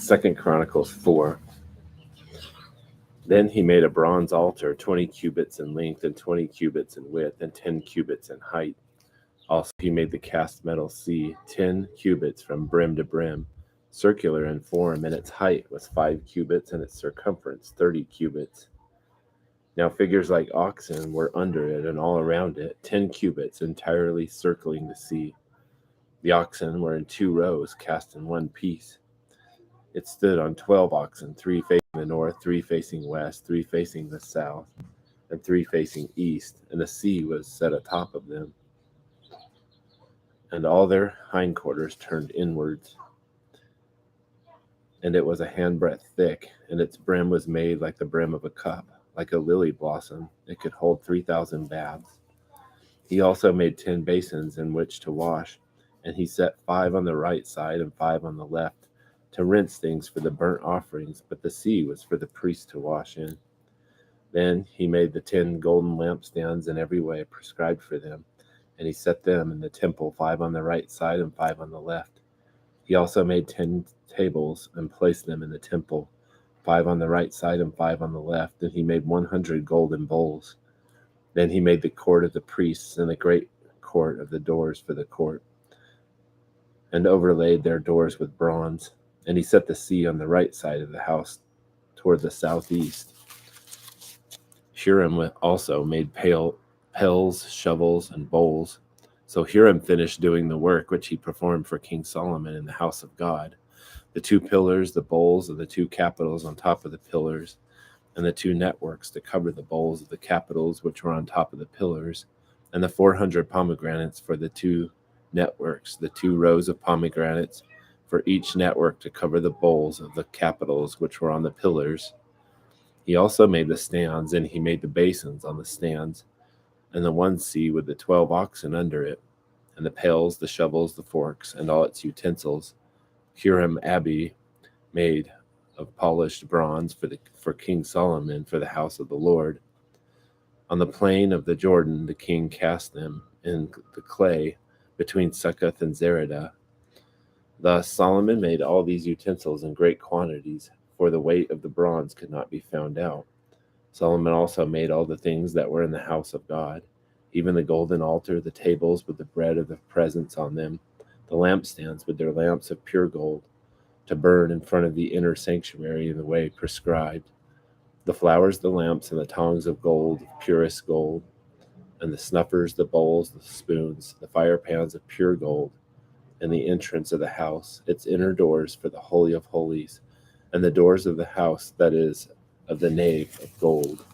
2 Chronicles 4. Then he made a bronze altar, 20 cubits in length and 20 cubits in width and 10 cubits in height. Also he made the cast metal sea, 10 cubits from brim to brim, circular in form, and its height was 5 cubits and its circumference 30 cubits. Now figures like oxen were under it and all around it, 10 cubits entirely circling the sea. The oxen were in 2 rows, cast in one piece. It stood on 12 oxen, 3 facing the north, 3 facing west, 3 facing the south, and 3 facing east, and the sea was set atop of them. And all their hindquarters turned inwards. And it was a handbreadth thick, and its brim was made like the brim of a cup, like a lily blossom. It could hold 3,000 baths. He also made 10 basins in which to wash, and he set 5 on the right side and 5 on the left, to rinse things for the burnt offerings, but the sea was for the priest to wash in. Then he made the 10 golden lampstands in every way prescribed for them, and he set them in the temple, 5 on the right side and 5 on the left. He also made 10 tables and placed them in the temple, 5 on the right side and 5 on the left, and he made 100 golden bowls. Then he made the court of the priests and the great court of the doors for the court, and overlaid their doors with bronze. And he set the sea on the right side of the house toward the southeast. Huram also made pails, shovels, and bowls. So Huram finished doing the work which he performed for King Solomon in the house of God. The 2 pillars, the bowls of the 2 capitals on top of the pillars, and the 2 networks to cover the bowls of the capitals which were on top of the pillars, and the 400 pomegranates for the 2 networks, the 2 rows of pomegranates for each network to cover the bowls of the capitals which were on the pillars. He also made the stands, and he made the basins on the stands, and the one sea with the 12 oxen under it, and the pails, the shovels, the forks, and all its utensils. Huram Abi made of polished bronze for King Solomon for the house of the Lord. On the plain of the Jordan the king cast them in the clay between Succoth and Zeradah. Thus Solomon made all these utensils in great quantities, for the weight of the bronze could not be found out. Solomon also made all the things that were in the house of God, even the golden altar, the tables with the bread of the presence on them, the lampstands with their lamps of pure gold, to burn in front of the inner sanctuary in the way prescribed, the flowers, the lamps, and the tongs of gold, of purest gold, and the snuffers, the bowls, the spoons, the fire pans of pure gold, and the entrance of the house, its inner doors for the Holy of Holies, and the doors of the house that is of the nave of gold.